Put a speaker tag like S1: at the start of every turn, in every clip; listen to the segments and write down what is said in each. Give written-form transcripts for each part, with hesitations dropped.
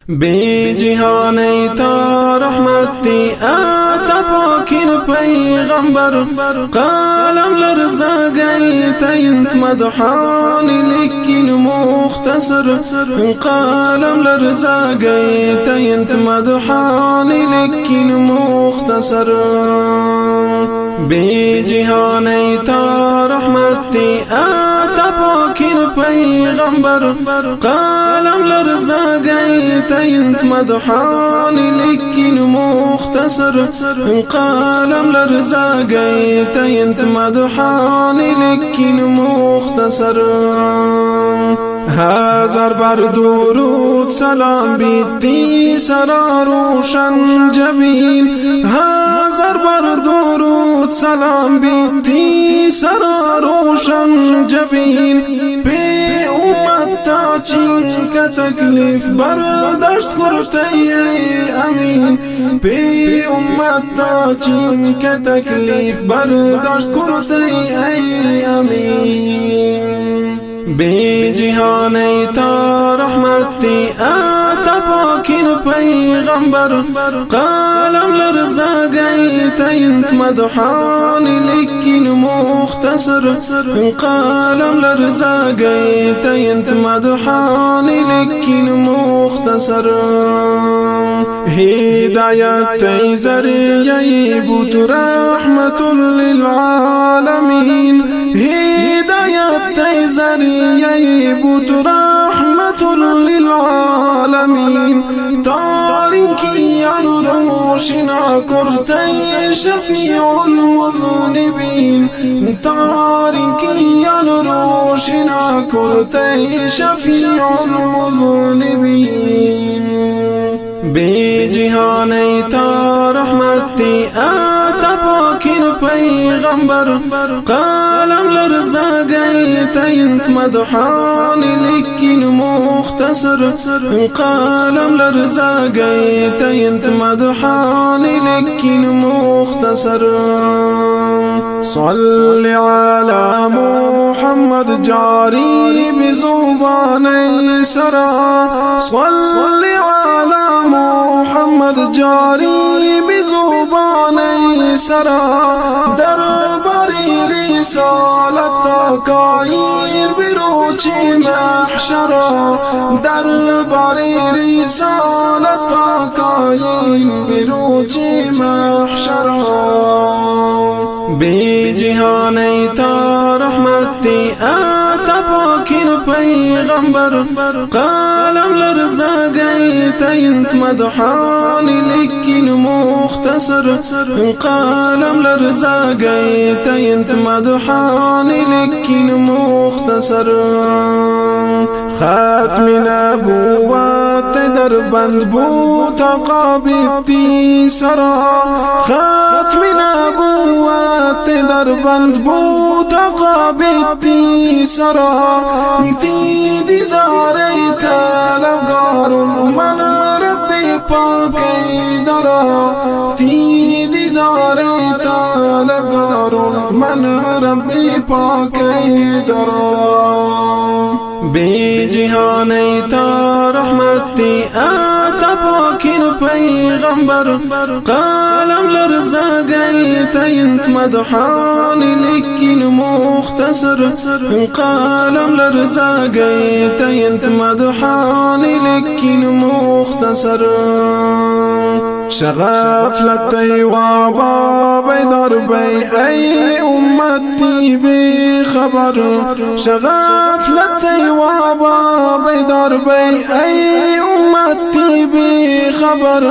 S1: بی جهان ای تا رحمتی آتا پاکین پیغمبر قلم لرزاقی تینت مدحانی لیکن مختصر قلم لرزاقی تینت مدحانی لیکن مختصر بی جهان ای تا رحمتی آتا پاکین پیغمبر قلم لرزاقی تینت مدحانی لیکن مختصر قلم لرزاقی تینت مدحانی لیکن مختصر هزار بر درود سلام بیتی سرا روشن جبین هزار بر درود سلام بیتی سرا روشن جبین پی امت تا چین که تکلیف برداشت کرتی ای امین پی امت تا چین که تکلیف برداشت کرتی ای امین بی جهان ای تا رحمتی آتا پاکین پیغمبر قلم لرزاقی تینت مدحانی لیکن مختصر قلم لرزاقی تینت مدحانی لیکن مختصر هدایت ای ذریعی بود رحمت للعالمین هدایت ای ذریعی بود رحمت للعالمین تاریکیان روشنا کرتی شفیع المذنبین تاریکیان روشنا کرتی شفیع المذنبین بی جهان ای تا رحمتی آتا پاکین پیغمبر قلم لرزاقی تینت مدحانی لیکن مختصر قلم لرزاقی تینت مدحانی لیکن مختصر صل على محمد جاری بزبانی سرا صل على محمد جاری بزبانی سرا درباری رسالت کایر بروچی محشرا درباری رسالت کایر بروچی محشرا بی جهان ای تا رحمتی آتا پاکین پیغمبر قلم لرزاقی تینت مدحانی لیکن مختصر قلم لرزاقی تینت مدحانی لیکن مختصر ختم نبوت در بند بود قابتی سرا ختم نبوت در بند بود قابتی سرا دیدی داری طلبگار من ربی پاکی درا دیدی داری طلبگار من ربی پاکی درا بی جهان ای تا رحمتی آتا پاکین پیغمبر قلم لرزاقی تینت مدحانی لیکن مختصر قلم لرزاقی تینت مدحانی لیکن مختصر شغفلتی وابا بیدار بی ای امتی بی خبر شغفلتی وابا بیدار بی ای امتی بی خبر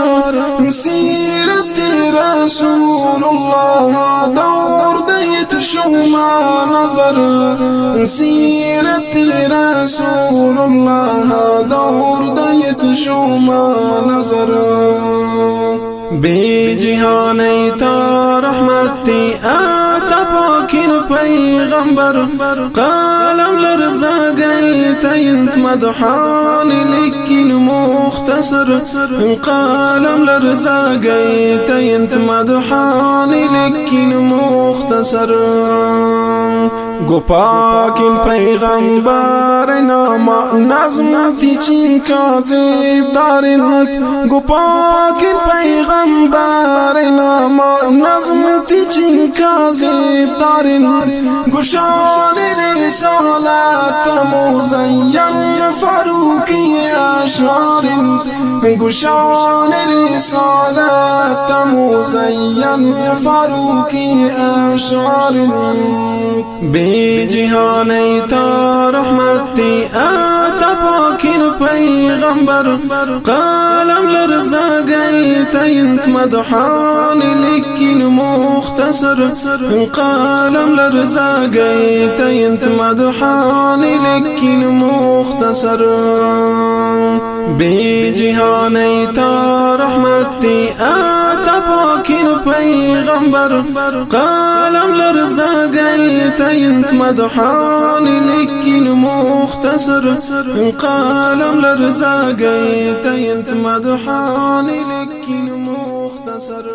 S1: سیرت رسول الله دور دیت شما نظر سیرت رسول الله دور دیت شما نظر بی جهان ای تا رحمتی آتا پاکین پیغمبر قلم لرزاقی تینت مدحانی لیکن مختصر قلم لرزاقی تینت مدحانی لیکن مختصر گو پاکین پیغمبر نامه نظم تیچین کاذب دارین گو پاکین پیغمبر نامه نظم تیچین کاذب دارین گو شان رسالت مزین فاروقی اشعارین گو شان رسالت مزین فاروقی اشعارین بی جهان ایتا رحمتی آتا پاکین پیغمبر قلم لرزا گئی تینت مدحان لیکن مختصر قلم لرزا گئی تینت مدحان لیکن مختصر بی جهان ایتا رحمتی آتا پاکین پیغمبر قلم لرزا گئی تینت مدحان لیکن مختصر قلم لرزا گئی تینت مدحان لیکن مختصر